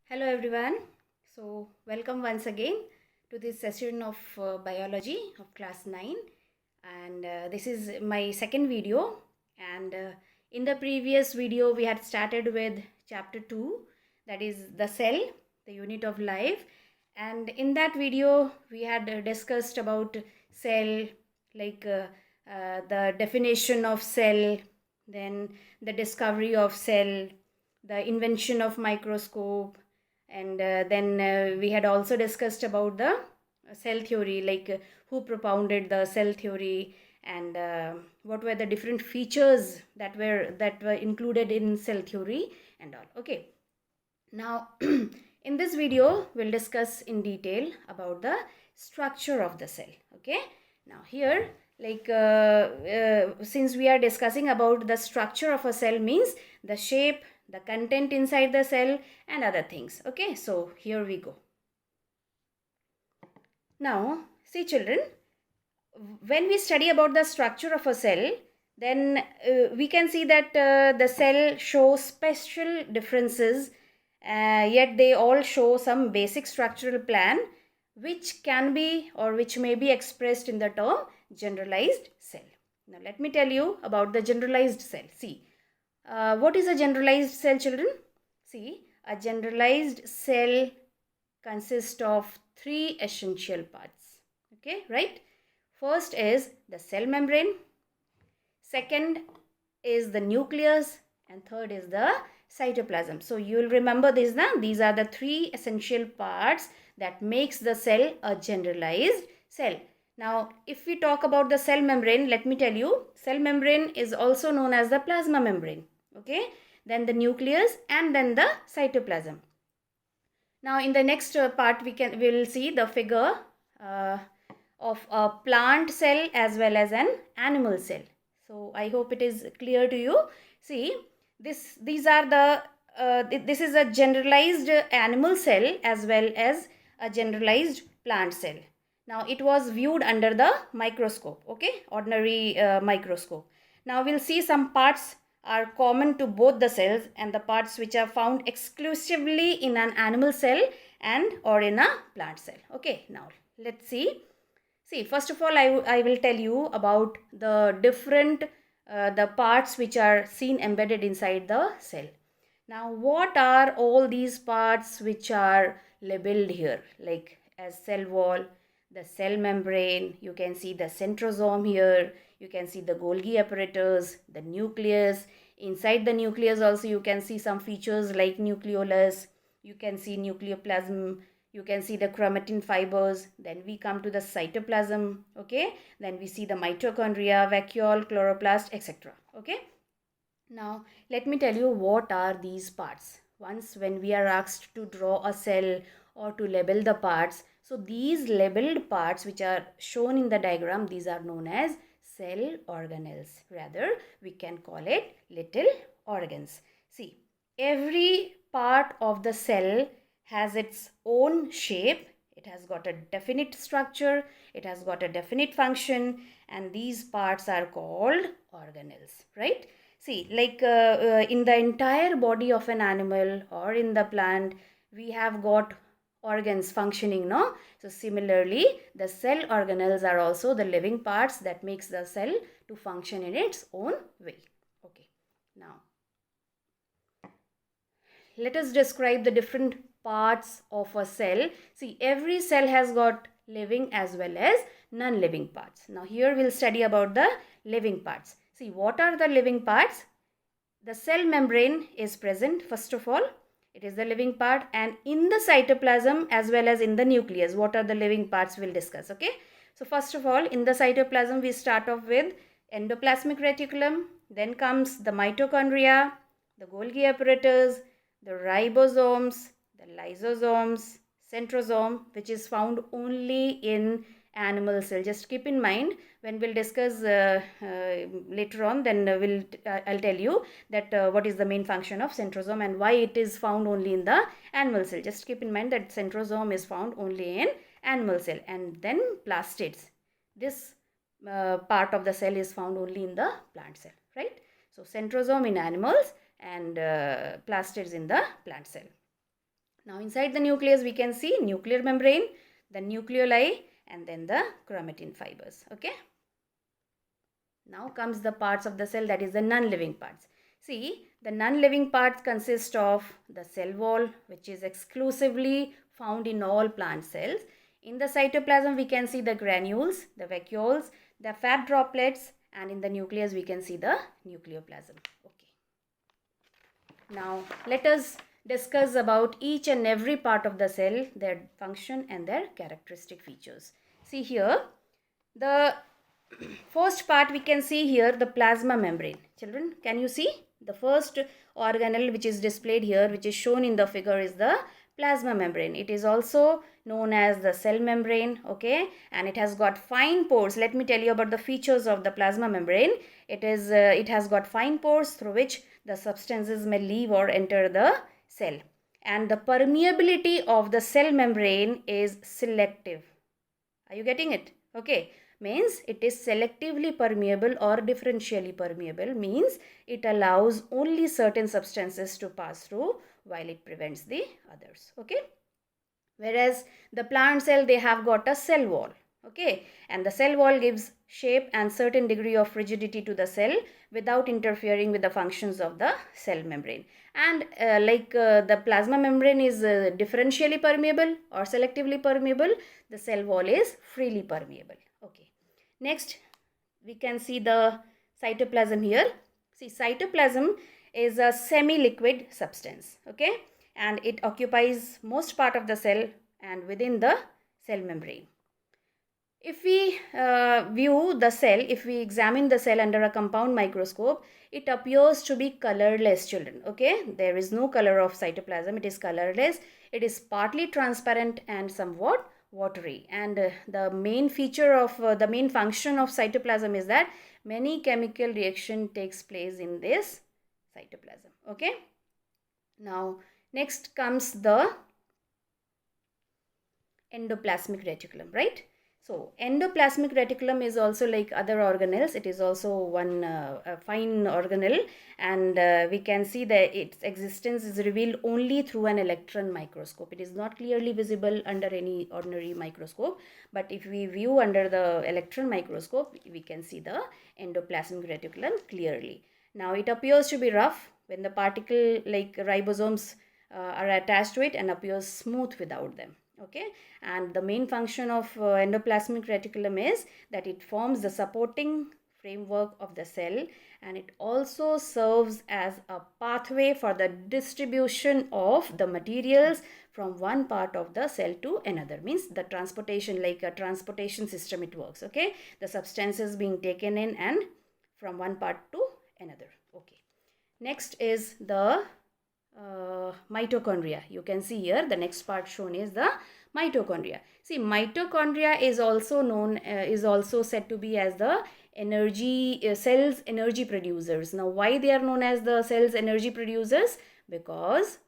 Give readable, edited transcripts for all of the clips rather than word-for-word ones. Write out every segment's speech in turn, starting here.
Hello everyone. Welcome once again to this session of biology of class 9, and this is my second video. And in the previous video we had started with chapter 2, that is the cell, the unit of life. And in that video we had discussed about cell, like the definition of cell, then the discovery of cell, the invention of microscope, and then we had also discussed about the cell theory, like who propounded the cell theory, and what were the different features that were included in cell theory and all. Okay, now in this video we'll discuss in detail about the structure of the cell. Okay, now here, like since we are discussing about the structure of a cell, means the shape, the content inside the cell and other things. Okay, so here we go. Now see children, when we study about the structure of a cell, then we can see that the cell shows special differences, yet they all show some basic structural plan which can be or which may be expressed in the term generalized cell. Now let me tell you about the generalized cell. See, what is a generalized cell, children? See, a generalized cell consists of three essential parts. Okay, right? First is the cell membrane, second is the nucleus, and third is the cytoplasm. So you will remember this now. These are the three essential parts that makes the cell a generalized cell. Now if we talk about the cell membrane, let me tell you, cell membrane is also known as the plasma membrane. Okay, then the nucleus, and then the cytoplasm. Now in the next part we will see the figure of a plant cell as well as an animal cell. So I hope it is clear to you. See, these are the this is a generalized animal cell as well as a generalized plant cell. Now it was viewed under the microscope, okay, ordinary microscope. Now we'll see some parts are common to both the cells and the parts which are found exclusively in an animal cell and or in a plant cell. Okay, now let's see. See, first of all, I will tell you about the different the parts which are seen embedded inside the cell. Now, what are all these parts which are labeled here, like as cell wall, the cell membrane, you can see the centrosome here, you can see the Golgi apparatus, the nucleus. Inside the nucleus also you can see some features like nucleolus, you can see nucleoplasm, you can see the chromatin fibers. Then we come to the cytoplasm. Okay, then we see the mitochondria, vacuole, chloroplast, etc. Okay, now let me tell you what are these parts. Once when we are asked to draw a cell or to label the parts, so these labeled parts which are shown in the diagram, these are known as cell organelles. Rather, we can call it little organs. See, every part of the cell has its own shape, it has got a definite structure, it has got a definite function, and these parts are called organelles, right? See, like in the entire body of an animal or in the plant, we have got organs functioning, no? So similarly, the cell organelles are also the living parts that makes the cell to function in its own way. Okay, now let us describe the different parts of a cell. See, every cell has got living as well as non-living parts. Now here we'll study about the living parts. See, what are the living parts? The cell membrane is present, first of all. It is the living part, and in the cytoplasm as well as in the nucleus, what are the living parts we'll discuss. Okay, so first of all, in the cytoplasm we start off with endoplasmic reticulum, then comes the mitochondria, the Golgi apparatus, the ribosomes, the lysosomes, centrosome, which is found only in animal cell. Just keep in mind, when we'll discuss later on, then I'll tell you that what is the main function of centrosome and why it is found only in the animal cell. Just keep in mind that centrosome is found only in animal cell, and then plastids, this part of the cell is found only in the plant cell, right? So centrosome in animals and plastids in the plant cell. Now inside the nucleus we can see nuclear membrane, the nucleoli, and then the chromatin fibers. Okay. Now comes the parts of the cell, that is the non-living parts. See, the non-living parts consist of the cell wall, which is exclusively found in all plant cells. In the cytoplasm we can see the granules, the vacuoles, the fat droplets, and in the nucleus we can see the nucleoplasm. Okay. Now let us discuss about each and every part of the cell, their function and their characteristic features. See here, the first part we can see here, the plasma membrane. Children, can you see? The first organelle which is displayed here, which is shown in the figure, is the plasma membrane. It is also known as the cell membrane, okay, and it has got fine pores. Let me tell you about the features of the plasma membrane. It has got fine pores through which the substances may leave or enter the cell, and the permeability of the cell membrane is selective. Are you getting it? Okay, means it is selectively permeable or differentially permeable, means it allows only certain substances to pass through while it prevents the others. Okay, whereas the plant cell, they have got a cell wall. Okay, and the cell wall gives shape and certain degree of rigidity to the cell without interfering with the functions of the cell membrane. And the plasma membrane is differentially permeable or selectively permeable, the cell wall is freely permeable. Okay, next we can see the cytoplasm here. See, cytoplasm is a semi-liquid substance, okay, and it occupies most part of the cell and within the cell membrane. If we view the cell, if we examine the cell under a compound microscope, it appears to be colorless, children. Okay, there is no color of cytoplasm, it is colorless. It is partly transparent and somewhat watery. And the main feature of the main function of cytoplasm is that many chemical reaction takes place in this cytoplasm. Okay, now next comes the endoplasmic reticulum, right? So endoplasmic reticulum is also like other organelles. It is also one fine organelle, and we can see that its existence is revealed only through an electron microscope. It is not clearly visible under any ordinary microscope, but if we view under the electron microscope, we can see the endoplasmic reticulum clearly. Now it appears to be rough when the particle like ribosomes are attached to it, and appears smooth without them. Okay, and the main function of endoplasmic reticulum is that it forms the supporting framework of the cell, and it also serves as a pathway for the distribution of the materials from one part of the cell to another. Means the transportation, like a transportation system it works. Okay, the substances being taken in and from one part to another. Okay, next is the mitochondria. You can see here the next part shown is the mitochondria. See, mitochondria is also known, is also said to be as the cells energy producers. Now, why they are known as the cells energy producers? Because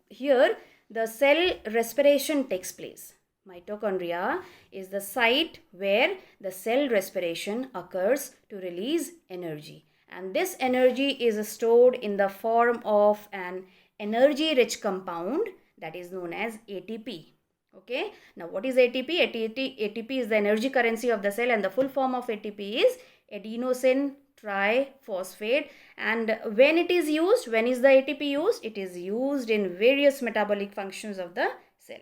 here the cell respiration takes place. Mitochondria is the site where the cell respiration occurs to release energy. And this energy is stored in the form of an energy-rich compound that is known as ATP. Okay. Now, what is ATP? ATP is the energy currency of the cell, and the full form of ATP is adenosine triphosphate. And when it is used, when is the ATP used? It is used in various metabolic functions of the cell.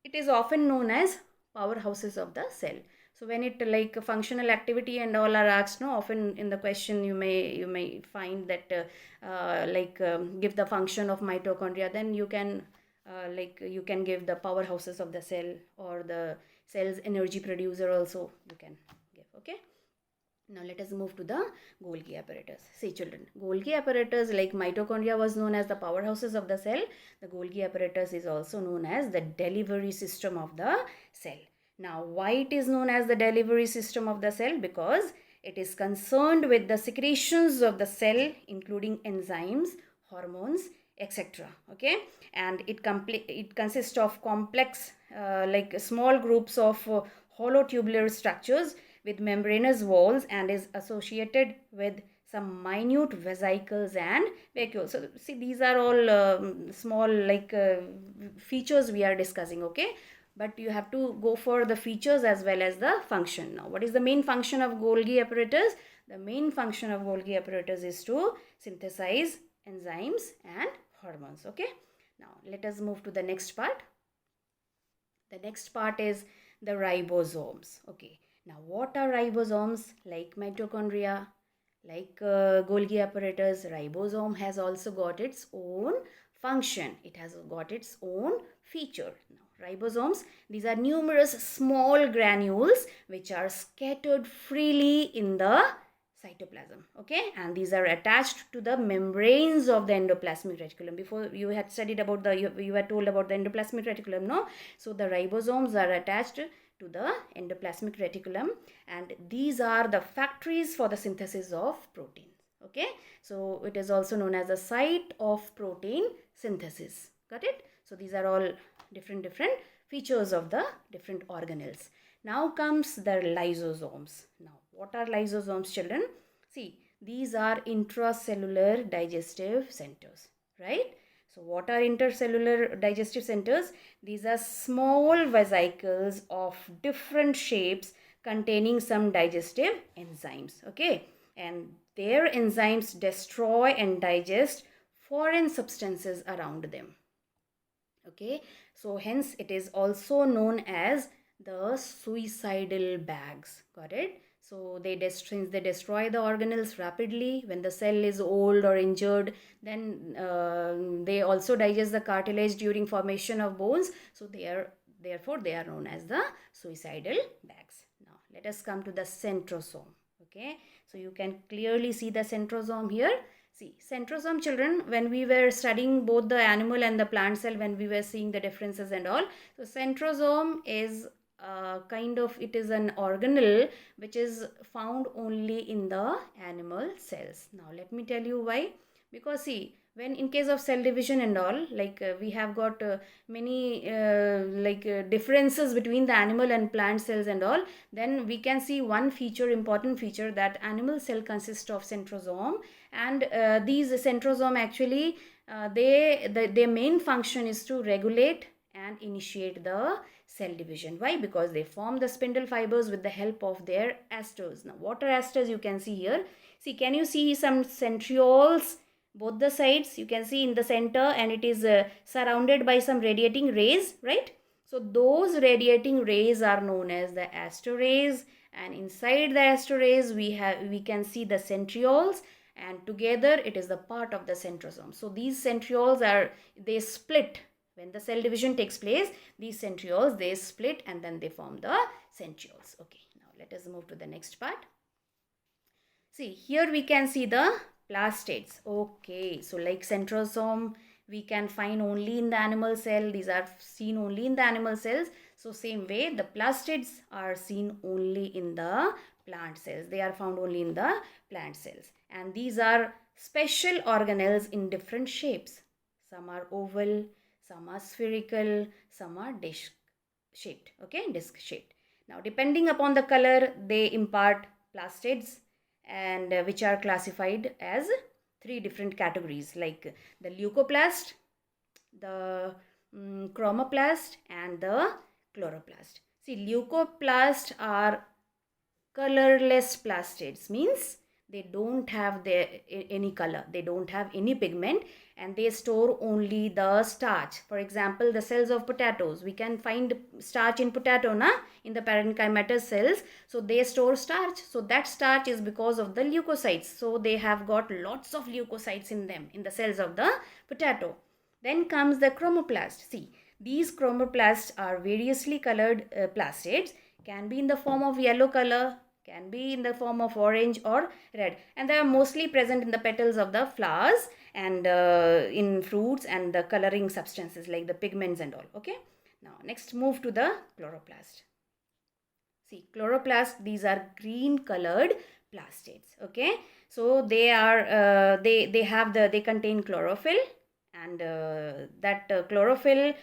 It is often known as powerhouses of the cell. So when it like functional activity and all are asked, no, often in the question you may find that give the function of mitochondria, then you can you can give the powerhouses of the cell or the cell's energy producer also you can give. Okay. Now let us move to the Golgi apparatus. See children, Golgi apparatus, like mitochondria was known as the powerhouses of the cell, the Golgi apparatus is also known as the delivery system of the cell. Now, why it is known as the delivery system of the cell? Because it is concerned with the secretions of the cell, including enzymes, hormones, etc. Okay, and it consists of complex like small groups of hollow tubular structures with membranous walls, and is associated with some minute vesicles and vacuoles. So see, these are all small features we are discussing, okay? But you have to go for the features as well as the function. Now, what is the main function of Golgi apparatus? The main function of Golgi apparatus is to synthesize enzymes and hormones, okay? Now, let us move to the next part. The next part is the ribosomes, okay? Now, what are ribosomes? Like mitochondria, like Golgi apparatus, ribosome has also got its own function. It has got its own feature. Now, ribosomes, these are numerous small granules which are scattered freely in the cytoplasm, okay, and these are attached to the membranes of the endoplasmic reticulum. Before, you had studied about the, you were told about the endoplasmic reticulum, no? So the ribosomes are attached to the endoplasmic reticulum, and these are the factories for the synthesis of proteins, okay? So it is also known as the site of protein synthesis. Got it? So these are all different features of the different organelles. Now comes the lysosomes. Now, what are lysosomes, children? See, these are intracellular digestive centers, right? So, what are intercellular digestive centers? These are small vesicles of different shapes containing some digestive enzymes, okay? And their enzymes destroy and digest foreign substances around them, okay? So, hence it is also known as the suicidal bags. Got it? So since they destroy the organelles rapidly when the cell is old or injured, then they also digest the cartilage during formation of bones. So therefore they are known as the suicidal bags. Now let us come to the centrosome. Okay, so you can clearly see the centrosome here. See, centrosome, children, when we were studying both the animal and the plant cell, when we were seeing the differences and all, so centrosome is it is an organelle which is found only in the animal cells. Now let me tell you why. Because see, when in case of cell division and all, we have got many differences between the animal and plant cells and all, then we can see one feature, important feature, that animal cell consists of centrosome, and these centrosome actually their main function is to regulate and initiate the cell division. Why? Because they form the spindle fibers with the help of their asters. Now, what are asters? You can see here. See, can you see some centrioles? Both the sides, you can see in the center, and it is surrounded by some radiating rays, right? So, those radiating rays are known as the aster rays, and inside the aster rays, we can see the centrioles, and together it is the part of the centrosome. So, these centrioles they split. When the cell division takes place, these centrioles, they split and then they form the centrioles. Okay, now let us move to the next part. See, here we can see the plastids. Okay, so like centrosome, we can find only in the animal cell. These are seen only in the animal cells. So same way, the plastids are seen only in the plant cells. They are found only in the plant cells. And these are special organelles in different shapes. Some are oval, some are spherical, some are disc shaped, okay, disc shaped. Now, depending upon the color, they impart plastids, and which are classified as three different categories, like the leucoplast, the chromoplast, and the chloroplast. See, leucoplast are colorless plastids, means they don't have any color, they don't have any pigment, and they store only the starch. For example, the cells of potatoes, we can find starch in potato, in the parenchymatous cells. So they store starch. So that starch is because of the leukocytes. So they have got lots of leukocytes in them, in the cells of the potato. Then comes the chromoplast. See, these chromoplasts are variously colored plastids, can be in the form of yellow color, can be in the form of orange or red, and they are mostly present in the petals of the flowers and in fruits and the coloring substances like the pigments and all. Okay, now next move to the chloroplast. See, chloroplast, these are green colored plastids. Okay, so they are they contain chlorophyll, and that chlorophyll,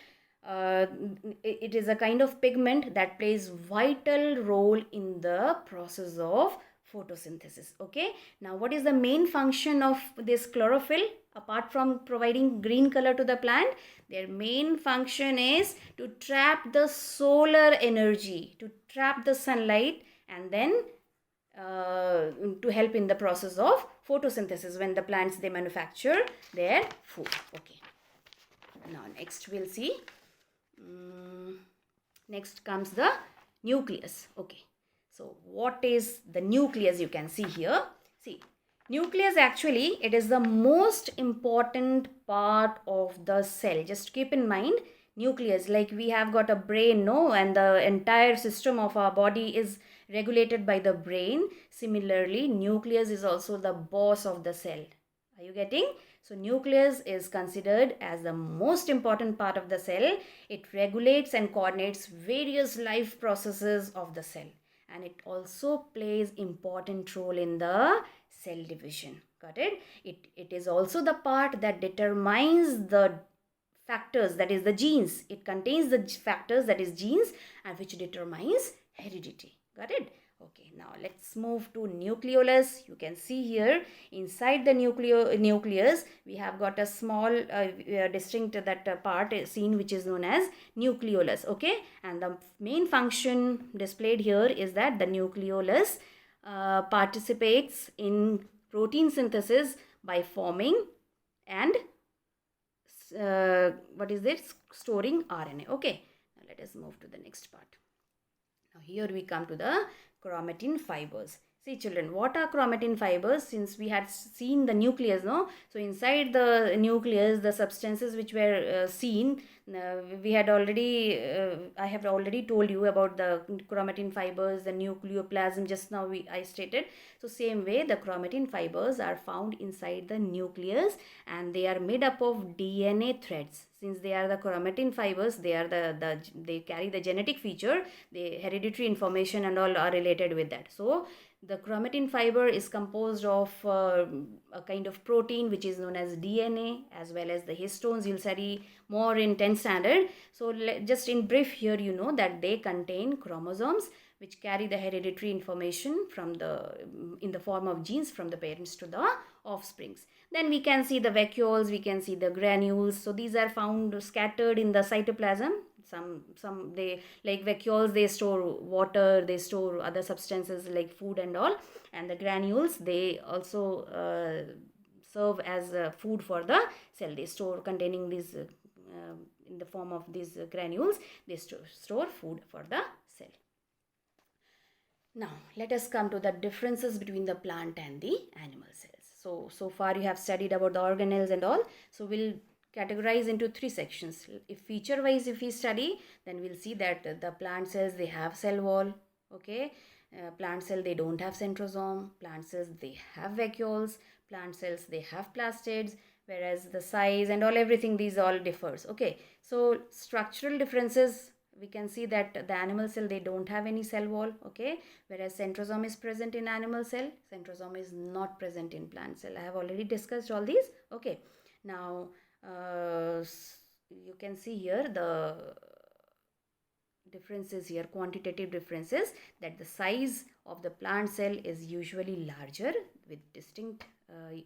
it is a kind of pigment that plays vital role in the process of photosynthesis. Okay, now what is the main function of this chlorophyll? Apart from providing green color to the plant, their main function is to trap the solar energy, to trap the sunlight, and then to help in the process of photosynthesis when the plants they manufacture their food. Okay, now next we'll see. Next comes the nucleus. Okay, so what is the nucleus? You can see here. See, nucleus actually, it is the most important part of the cell. Just keep in mind, nucleus, like we have got a brain, no, and the entire system of our body is regulated by the brain. Similarly, nucleus is also the boss of the cell. Are you getting? So nucleus is considered as the most important part of the cell. It regulates and coordinates various life processes of the cell, and it also plays important role in the cell division. Got it? It is also the part that determines the factors, that is the genes. It contains the factors, that is genes, and which determines heredity. Got it? Okay, now let's move to nucleolus. You can see here inside the nucleus we have got a small distinct part seen, which is known as nucleolus. Okay, and the main function displayed here is that the nucleolus participates in protein synthesis by forming and storing RNA. Okay, now let us move to the next part. Now here we come to the chromatin fibers. See children, what are chromatin fibers? Since we had seen the nucleus, no? So inside the nucleus, the substances which were seen, we had already, I have already told you about the chromatin fibers, the nucleoplasm, just now I stated. So same way, the chromatin fibers are found inside the nucleus, and they are made up of DNA threads. Since they are the chromatin fibers, they are they carry the genetic feature, the hereditary information and all are related with that. So the chromatin fiber is composed of a kind of protein which is known as DNA, as well as the histones. You'll study more in 10th standard. So just in brief here, you know that they contain chromosomes which carry the hereditary information in the form of genes from the parents to the offsprings. Then we can see the vacuoles, we can see the granules. So these are found scattered in the cytoplasm. Some they, like vacuoles, they store water, they store other substances like food and all, and the granules, they also serve as food for the cell. They store containing these in the form of these granules, they store food for the cell. Now let us come to the differences between the plant and the animal cells. So far you have studied about the organelles and all. So we'll categorize into three sections. If feature wise if we study, then we'll see that the plant cells, they have cell wall. Okay, plant cell, they don't have centrosome. Plant cells, they have vacuoles. Plant cells, they have plastids, whereas the size and all, everything, these all differs. Okay, so structural differences, we can see that the animal cell, they don't have any cell wall. Okay, whereas centrosome is present in animal cell, centrosome is not present in plant cell. I have already discussed all these. Okay, now you can see here the differences here, quantitative differences, that the size of the plant cell is usually larger with distinct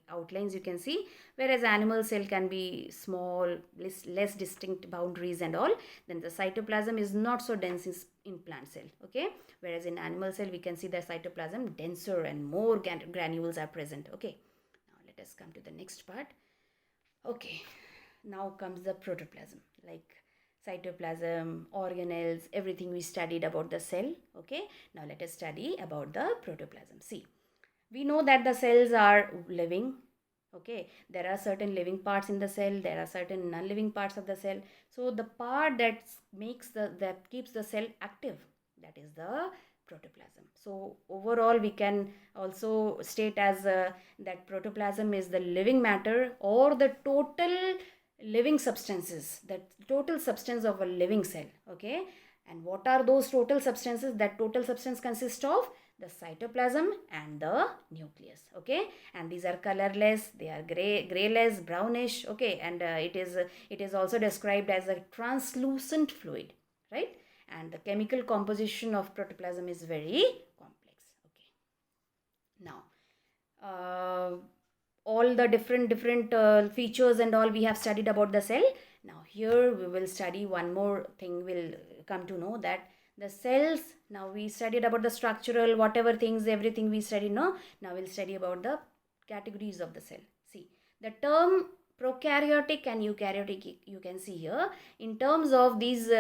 outlines, you can see, whereas animal cell can be small, less distinct boundaries and all. Then the cytoplasm is not so dense in plant cell. Okay, whereas in animal cell we can see the cytoplasm denser and more granules are present. Okay, now let us come to the next part. Okay, now comes the protoplasm, like cytoplasm, organelles, everything we studied about the cell. Okay, now let us study about the protoplasm. See, we know that the cells are living. Okay, there are certain living parts in the cell, there are certain non-living parts of the cell. So the part that keeps the cell active, that is the protoplasm. So overall we can also state as that protoplasm is the living matter, or the total living substances, the total substance of a living cell. Okay, and what are those total substances? That total substance consists of the cytoplasm and the nucleus. Okay, and these are colorless, they are grayless, brownish. Okay, and it is also described as a translucent fluid, right? And the chemical composition of protoplasm is very complex. Okay, Now, all the different features and all we have studied about the cell. Now here we will study one more thing. We'll come to know that the cells, now we studied about the structural whatever things, everything we studied. No, now we'll study about the categories of the cell. See, the term prokaryotic and eukaryotic, you can see here. In terms of these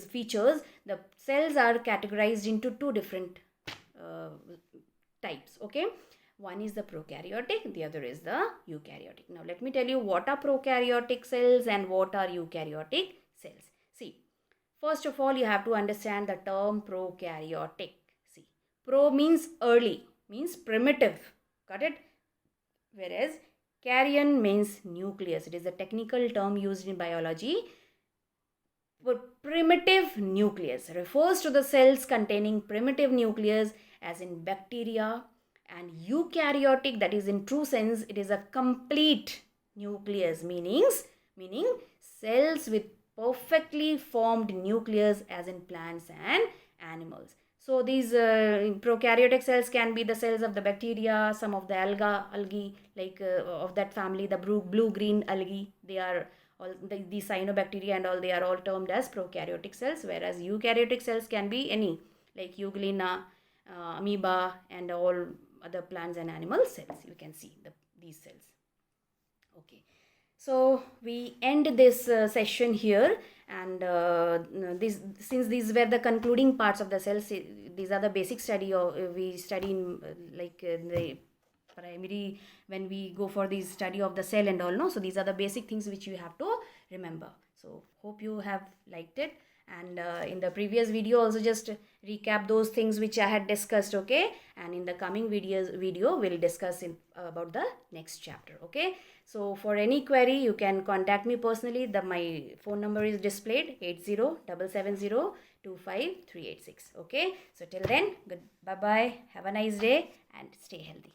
features, the cells are categorized into two different types. Okay, one is the prokaryotic, the other is the eukaryotic. Now let me tell you what are prokaryotic cells and what are eukaryotic cells. See, first of all, you have to understand the term prokaryotic. See, pro means early, means primitive, got it? Whereas karyon means nucleus. It is a technical term used in biology. Primitive nucleus refers to the cells containing primitive nucleus, as in bacteria, and eukaryotic, that is in true sense it is a complete nucleus, meaning cells with perfectly formed nucleus, as in plants and animals. So these prokaryotic cells can be the cells of the bacteria, some of the algae like of that family, the blue green algae. They are all the cyanobacteria and all, they are all termed as prokaryotic cells, whereas eukaryotic cells can be any like euglena, amoeba and all other plants and animal cells. You can see these cells. Okay, so we end this session here, and since these were the concluding parts of the cells, these are the basic study of we study in the primary, when we go for the study of the cell and all. No, so these are the basic things which you have to remember. So hope you have liked it, and in the previous video also just recap those things which I had discussed. Okay, and in the coming video we'll discuss about the next chapter. Okay, so for any query you can contact me personally. My phone number is displayed, 8077025386. Okay, so till then, good, bye bye, have a nice day and stay healthy.